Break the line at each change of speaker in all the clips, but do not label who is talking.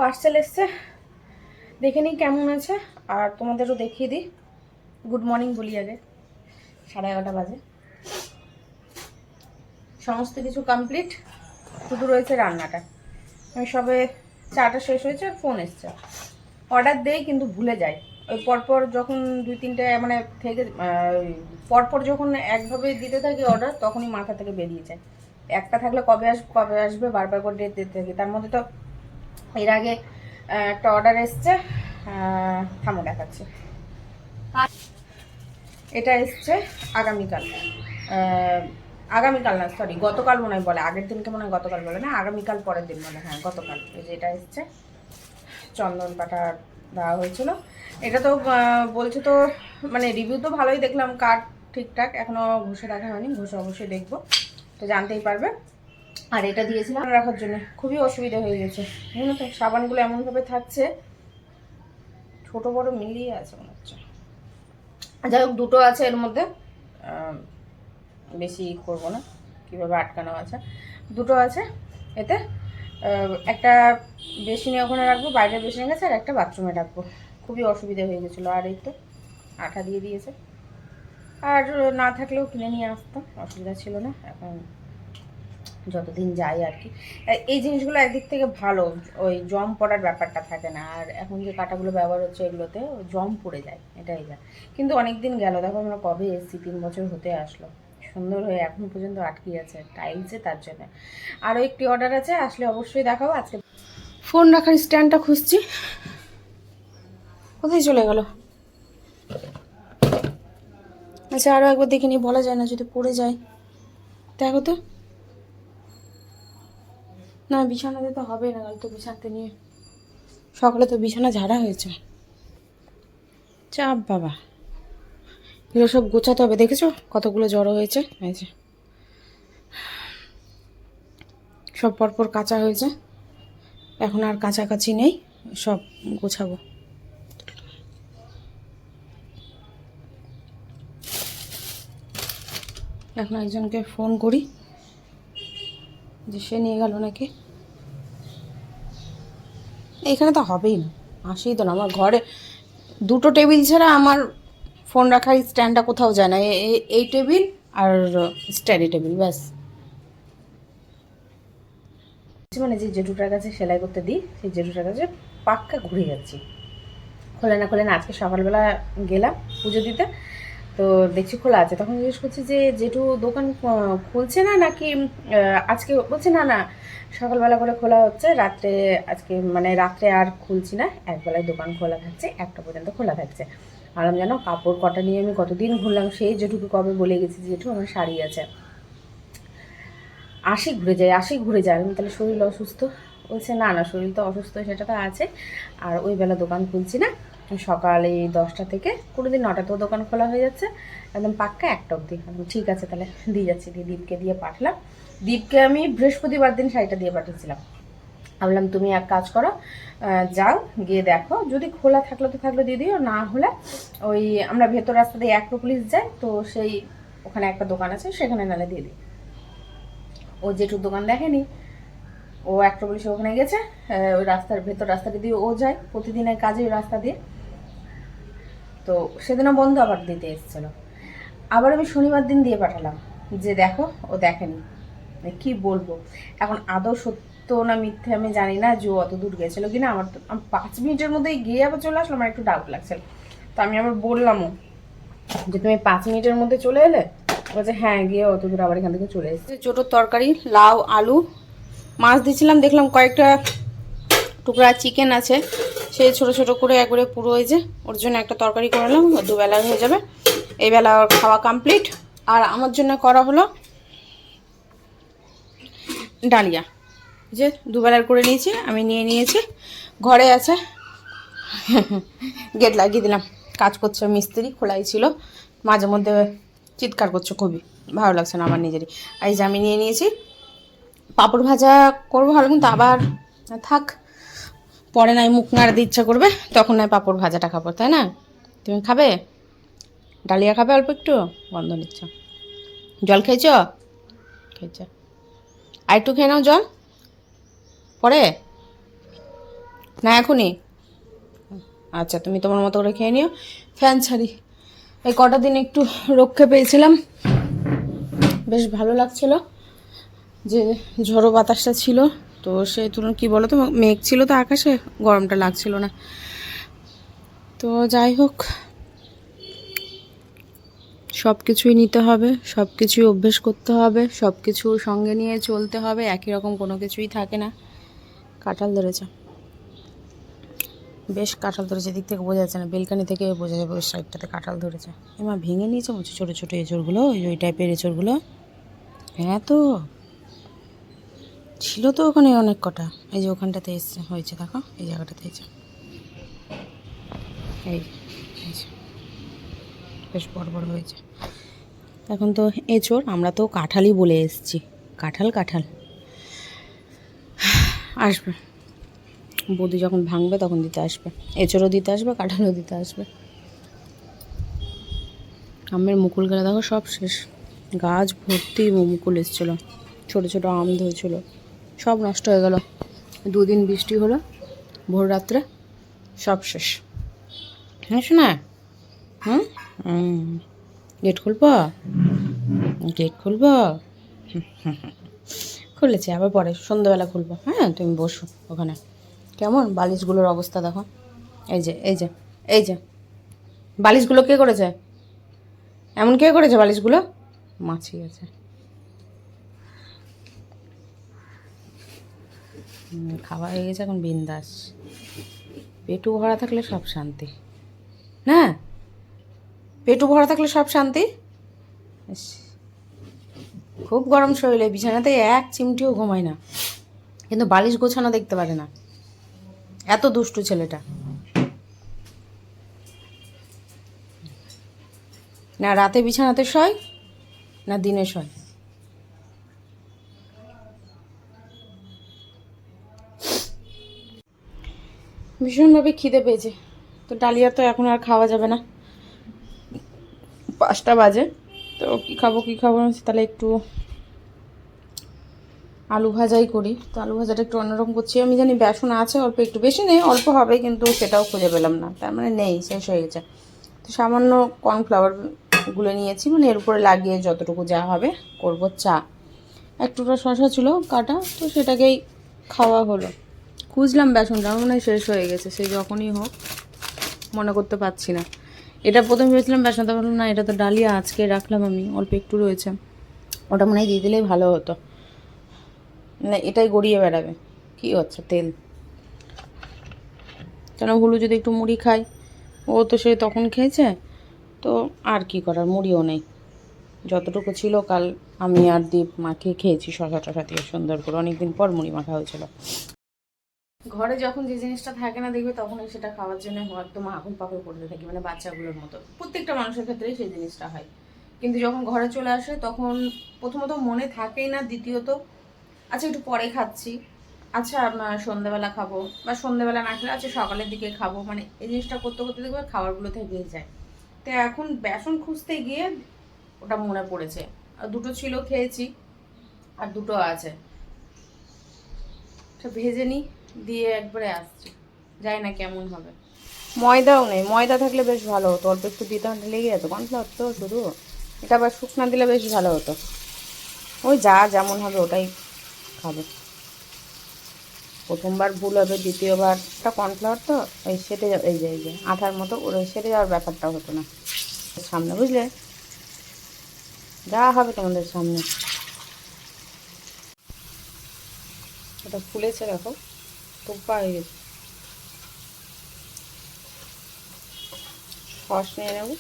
Parcel এসছে, দেখে নিই কেমন আছে আর তোমাদেরও দেখিয়ে দিই। গুড মর্নিং বলি আগে, 11:30 বাজে। সমস্ত কিছু কমপ্লিট, শুধু রয়েছে রান্নাটা। আমি সবে চাটা শেষ হয়েছে আর ফোন এসছে। অর্ডার দেই কিন্তু ভুলে যাই। ওই পরপর যখন 2-3টে মানে থেকে পরপর যখন একভাবে দিতে থাকি অর্ডার, তখনই মাথা থেকে বেরিয়ে যায়। একটা থাকলে কবে আসবে বারবার করে ডেট দিতে থাকি। তার মধ্যে তো এর আগে একটা অর্ডার এসছে, থামো দেখাচ্ছে। এটা এসছে আগামীকাল। আগামীকাল না, সরি গতকাল মনে হয় বলে, আগের দিনকে মনে হয় গতকাল বলে না, আগামীকাল পরের দিন বলে। হ্যাঁ গতকাল। এই যে এটা এসছে, চন্দন পাতা দেওয়া হয়েছিল। এটা তো বলছে তো, মানে রিভিউ তো ভালোই দেখলাম, কাঠ ঠিকঠাক। এখনও ঘষে দেখা হয়নি, ঘষে অবশ্যই দেখবো, তো জানতেই পারবে। আর এটা দিয়েছিলাম রাখার জন্য, খুবই অসুবিধা হয়ে গেছে জানো তো। সাবানগুলো এমনভাবে থাকছে, ছোট বড় মিলিয়ে আছে মনে হচ্ছে। যাই হোক, দুটো আছে এর মধ্যে, বেশি করবো না, কীভাবে আটকানো আছে। দুটো আছে এতে, একটা বেসিনে ওখানে রাখবো, বাইরের বেসিনে গেছে, আর একটা বাথরুমে রাখবো। খুবই অসুবিধা হয়ে গেছিলো। আর এই তো আঠা দিয়ে দিয়েছে, আর না থাকলেও কিনে নিয়ে আসতাম, অসুবিধা ছিল না। এখন যতদিন যাই আর কি, এই জিনিসগুলো একদিক থেকে ভালো, ওই জম পড়ার ব্যাপারটা থাকে না। আর এখন যে কাঁটাগুলো ব্যবহার হচ্ছে এগুলোতে জম পড়ে যায়, এটাই যা। কিন্তু অনেক দিন গেল, দেখো আমরা কবে এসেছি, 3 বছর হতে আসলো, সুন্দর হয়ে এখন পর্যন্ত আটকে আছে টাইলসে, তার জন্য। আরও একটি অর্ডার আছে, আসলে অবশ্যই দেখাবো। আজকে ফোন রাখার স্ট্যান্ডটা খুঁজছি, কোথায় চলে গেল? আচ্ছা আরও একবার দেখে নিই, বলা যায় না যদি পড়ে যায়। দেখো তো, না বিছানাতে তো হবে না, তো বিছানাতে নিয়ে সকালে তো বিছানা ঝাড়া হয়েছে। চাপ বাবা, এগুলো সব গোছাতে হবে। দেখেছো কতগুলো জড়ো হয়েছে, এই যে সব পরপর কাঁচা হয়েছে, এখন আর কাছাকাছি নেই, সব গোছাবো। এখন একজনকে ফোন করি যে সে নিয়ে গেল নাকি। এখানে তো হবেই না, আসেই তো না। আমার ঘরে দুটো টেবিল ছাড়া আমার ফোন রাখার স্ট্যান্ডটা কোথাও যায় না। এই টেবিল আর স্টাডি টেবিল, ব্যাস। মানে যে জেঠুটার কাছে সেলাই করতে দিই, সেই জেঠুটার কাছে পাক্কা ঘুরে যাচ্ছি, খোলে না খোলে না। আজকে সকালবেলা গেলাম পুজো দিতে, তো দেখছি খোলা আছে। তখন জিজ্ঞেস করছি যে জেঠু দোকান খুলছে না নাকি আজকে? বলছে না না, সকালবেলা করে খোলা হচ্ছে, রাত্রে আজকে মানে রাত্রে আর খুলছি না, একবেলায় দোকান খোলা থাকছে, 1টা পর্যন্ত খোলা থাকছে। আরাম জানো, কাপড় কটা নিয়ে আমি কতদিন ঘুরলাম, সেই জেঠুকে কবে বলে গেছি জেঠু আমার শাড়ি আছে, আসি ঘুরে যায়, আসি ঘুরে যায়। আমি তাহলে শরীর অসুস্থ? বলছে না না, শরীর তো অসুস্থ সেটা তো আছে, আর ওই বেলা দোকান খুলছি না, সকালে 10টা থেকে কোনোদিন 9টাতেও দোকান খোলা হয়ে যাচ্ছে, একদম পাক্কা 1টা অবধি। ঠিক আছে তাহলে দিয়ে যাচ্ছি, দিয়ে দীপকে দিয়ে পাঠালাম। দীপকে আমি বৃহস্পতিবার দিন শাড়িটা দিয়ে পাঠিয়েছিলাম, ভাবলাম তুমি এক কাজ করো, যাও গিয়ে দেখো, যদি খোলা থাকলে তো থাকলে দিয়ে দিও, না হলে ওই আমরা ভেতর রাস্তা দিয়ে অ্যাক্রোপলিস যাই, তো সেই ওখানে একটা দোকান আছে, সেখানে নালে দিয়ে দিই। ও জেঠুর দোকান দেখেনি, ও অ্যাক্রোপলিসে ওখানে গেছে, ওই রাস্তার ভেতর রাস্তাটা দিয়ে ও যায় প্রতিদিনের কাজে, ওই রাস্তা দিয়ে। তো সেদিনও বন্ধ, আবার দিতে এসেছিল। আবার আমি শনিবার দিন দিয়ে পাঠালাম যে দেখো, ও দেখেনি। কি বলবো এখন, আদৌ সত্য না মিথ্যে আমি জানি না, যে ও অত দূর গেছিলো কিনা। আমার তো 5 মিনিটের মধ্যেই গিয়ে আবার চলে আসলো, আমার একটু ডাউট লাগছিল। তো আমি আবার বললামও যে তুমি 5 মিনিটের মধ্যে চলে এলে? বলছে হ্যাঁ, গিয়ে অত দূর আবার এখান থেকে চলে এসেছে। ছোটোর তরকারি, লাউ আলু, মাছ দিয়েছিলাম, দেখলাম কয়েকটা টুকরা চিকেন আছে, সেই ছোট ছোট করে একবারে পুরো, ওই যে ওর জন্য একটা তরকারি করালাম, দুবেলার হয়ে যাবে। এই বেলা ওর খাওয়া কমপ্লিট। আর আমার জন্য করা হলো ডালিয়া, যে দুবেলার করে নিয়েছি, আমি নিয়ে নিয়েছি, ঘরে আছে। গেট লাগিয়ে দিলাম, কাজ করছে মিস্ত্রি, খোলাই ছিল, মাঝে মধ্যে চিৎকার করছে, খুবই ভালো লাগছে না আমার নিজেরই। এই যে আমি নিয়ে নিয়েছি, পাঁপড় ভাজা করবো ভালো, কিন্তু আবার থাক, পরে নাই মুখ নাড়াতে ইচ্ছা করবে, তখন নয় পাঁপড় ভাজাটা খাবো, তাই না? তুমি খাবে ডালিয়া, খাবে অল্প একটু, গন্ধ নিচ্ছ। জল খেয়েছ? খেয়েছ, আর একটু খেয়ে নাও জল পরে। না এখনই? আচ্ছা, তুমি তোমার মতো করে খেয়ে নিও। ফ্যান ছাড়ি। এই কটা দিন একটু রক্ষে পেয়েছিলাম, বেশ ভালো লাগছিল, যে ঝড়ো বাতাসটা ছিল। তো সেই তুলনায় কী বলো তো, মেঘ ছিল তো আকাশে, গরমটা লাগছিল না। তো যাই হোক, সব কিছুই নিতে হবে, সব কিছুই অভ্যেস করতে হবে, সব কিছু সঙ্গে নিয়ে চলতে হবে। একই রকম কোনো কিছুই থাকে না। কাঁঠাল ধরেছে, বেশ কাঁঠাল ধরেছে, দিক থেকে বোঝা যাচ্ছে না, বেলকানি থেকে বোঝা যাবে ওই সাইডটাতে কাঁঠাল ধরেছে। এমা ভেঙে নিয়েছে বলছে, ছোটো ছোটো এঁচড়গুলো, ওই টাইপের এঁচড়গুলো। হ্যাঁ, তো ছিল তো ওখানে অনেক কটা। এই যে ওখানটাতে এসছে, হয়েছে, দেখো এই জায়গাটাতে হয়েছে, এই বেশ বড় বড় হয়েছে। এখন তো এঁচড়, আমরা তো কাঁঠালই বলে এসছি, কাঁঠাল কাঁঠাল। আসবে বৌদি যখন ভাঙবে তখন দিতে আসবে, এঁচড়ও দিতে আসবে, কাঁঠালও দিতে আসবে। আমের মুকুল গেলে দেখো সব শেষ, গাছ ভর্তি মুকুল এসেছিলো, ছোটো ছোটো আম ধরেছিল, সব নষ্ট হয়ে গেল। 2 দিন বৃষ্টি হলো, ভোর রাত্রে সব শেষ। হ্যাঁ শোনা, হুম, গেট খুলব, গেট খুলব, খুলেছে, আবার পরে সন্ধ্যাবেলা খুলবো। হ্যাঁ, তুমি বসো ওখানে। কেমন বালিশগুলোর অবস্থা দেখো, এই যে এই যে এই যে বালিশগুলো কে করেছে, এমন কে করেছে বালিশগুলো? মাছি আছে। খাওয়া হয়ে গেছে, এখন বিন্দাস, পেটু ভরা থাকলে সব শান্তি। না, পেটু ভরা থাকলে সব শান্তি। খুব গরম শরীরে বিছানাতে এক চিমটিও ঘুমায় না, কিন্তু বালিশ গোছানো দেখতে পারে না, এত দুষ্টু ছেলেটা। না রাতে বিছানাতে শয়, না দিনে শয়। ভীষণভাবে খিদে পেয়েছে, তো ডালিয়া তো এখন আর খাওয়া যাবে না, 5টা বাজে। তো কী খাবো তাহলে একটু আলু ভাজাই করি। তো আলু ভাজাটা একটু অন্যরকম করছি। আমি জানি বেসন আছে অল্প, একটু বেশি নেই, অল্প হবে, কিন্তু সেটাও খুঁজে পেলাম না, তার মানে নেই, শেষ হয়ে গেছে। তো সামান্য কর্নফ্লাওয়ার গুলে নিয়েছি, মানে এর উপরে লাগিয়ে যতটুকু যা হবে করব। চা, একটুটা শশা ছিল কাটা, তো সেটাকেই খাওয়া হলো। খুঁজলাম বেসনটা, আমার মনে হয় শেষ হয়ে গেছে, সেই যখনই হোক, মনে করতে পারছি না। এটা প্রথমে ভেবেছিলাম বেসনটা, বললাম না এটা তো ডালিয়া, আজকে রাখলাম আমি, অল্প একটু রয়েছে, ওটা মনে হয় দিয়ে দিলেই ভালো হতো। না এটাই গড়িয়ে বেড়াবে, কী হচ্ছে তেল। কেন হুলু যদি একটু মুড়ি খায়, ও তো সে তখন খেয়েছে, তো আর কি করার, মুড়িও নেই। যতটুকু ছিল কাল আমি আর দীপ মাখিয়ে খেয়েছি, শশা টশা দিয়ে সুন্দর করে, অনেকদিন পর মুড়ি মাখা হয়েছিল। ঘরে যখন যে জিনিসটা থাকে না দেখবে, তখনই সেটা খাওয়ার জন্য একদম আগুন পাগল করতে থাকি, মানে বাচ্চাগুলোর মতো। প্রত্যেকটা মানুষের ক্ষেত্রেই সেই জিনিসটা হয়, কিন্তু যখন ঘরে চলে আসে তখন প্রথমত মনে থাকেই না, দ্বিতীয়ত আচ্ছা একটু পরে খাচ্ছি, আচ্ছা সন্ধ্যাবেলা খাবো, বা সন্ধ্যাবেলা না খেলে আচ্ছা সকালের দিকে খাবো, মানে এই জিনিসটা করতে করতে দেখবে খাবারগুলো থেকেই যায়। তো এখন বেসন খুঁজতে গিয়ে ওটা মনে পড়েছে, আর 2টো ছিল খেয়েছি, আর 2টো আছে, ওটা ভেজে নিই, দিয়ে একবারে আসছি, যাই না কেমন হবে। ময়দাও নেই, ময়দা থাকলে বেশ ভালো হতো, অল্প একটু দিতে লেগে যেত, কর্নফ্লাওয়ার তো শুধু, এটা আবার শুকনা দিলে বেশ ভালো হতো। ওই যা যেমন হবে ওটাই খাবে, প্রথমবার ভুল হবে, দ্বিতীয়বারটা কর্নফ্লাওয়ার তো ওই সেটে, এই যে আঠার মতো ওরা সেটে যাওয়ার ব্যাপারটা হতো না সামনে, বুঝলে, যা হবে তোমাদের সামনে। ওটা ফুলেছে দেখো, তোপা হয়ে গেছে। সস নিয়ে নেবো,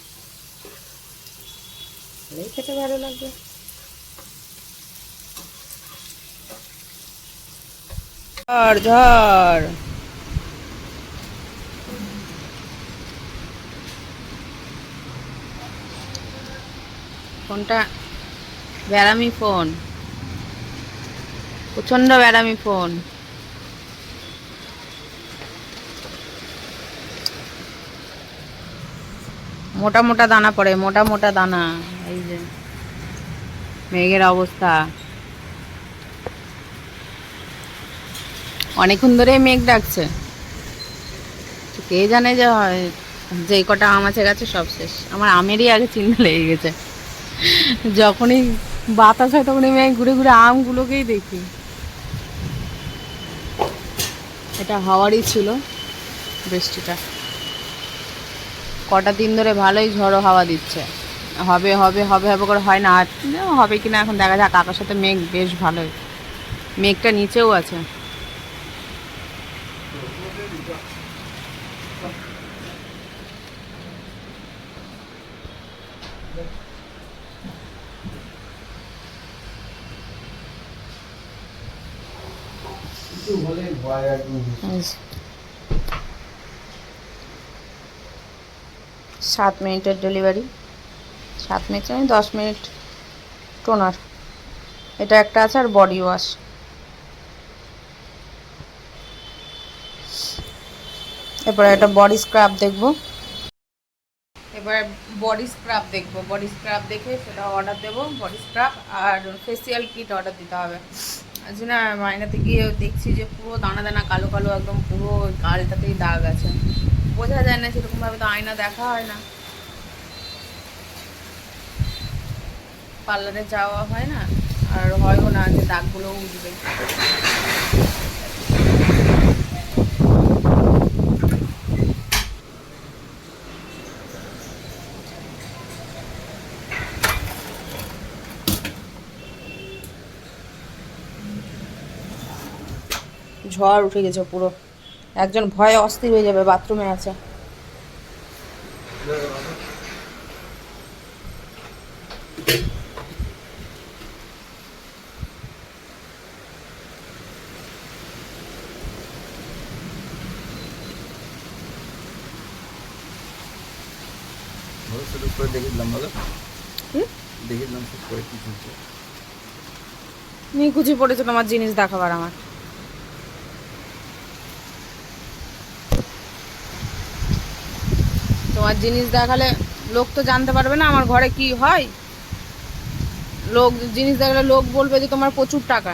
খেতে ভালো লাগবে। ঝড় ঝড়, ফোনটা ব্যারামি ফোন, প্রচন্ড ব্যারামি ফোন। মোটা মোটা দানা পড়ে, মোটা মোটা দানা। এই যে মেঘের অবস্থা, অনেকক্ষণ ধরে মেঘ ডাকছে। কে জানে যে হয়, যেই কটা আম আছে গাছে সব শেষ। আমার আমেরই আগে চিন্তা লেগে গেছে, যখনই বাতাস হয় তখনই আমি ঘুরে ঘুরে আমগুলোকেই দেখি। এটা হওয়ারই ছিল বৃষ্টিটা, কটা দিন ধরে ভালোই ঝড়ো হাওয়া দিচ্ছে। হবে হবে হবে হবে করে হয় না, আর হবে কিনা এখন দেখা যাক। আকাশের সাথে মেঘ বেশ ভালোই, মেঘটা নিচেও আছে। এই যে, 7 মিনিটের ডেলিভারি, 7 মিনিট মানে 10 মিনিট। টোনার এটা একটা আছে, আর বডি ওয়াশ। এরপরে একটা বডি স্ক্রাব দেখবো, এবার বডি স্ক্রাব দেখবো, বডি স্ক্রাব দেখে সেটা অর্ডার দেবো। বডি স্ক্রাব আর ফেসিয়াল কিট অর্ডার দিতে হবে। আজ না মাইনাতে গিয়ে দেখছি যে পুরো দানা দানা কালো কালো একদম পুরো গালটাতেই দাগ আছে, বোঝা যায় না সেরকমভাবে, তো আয়না দেখা হয় না, পার্লারে যাওয়া হয় না, আর হয়ও না যে দাগগুলো উঠবে। ঝড় উঠে গেছে পুরো, একজন ভয়ে অস্থির হয়ে যাবে, বাথরুমে আছে। নিকুচি পড়েছে তোমার জিনিস দেখাবার আমার। তোমার জিনিস দেখালে লোক তো জানতে পারবে না আমার ঘরে কি হয়। লোক জিনিস দেখালে লোক বলবে যে তোমার প্রচুর টাকা।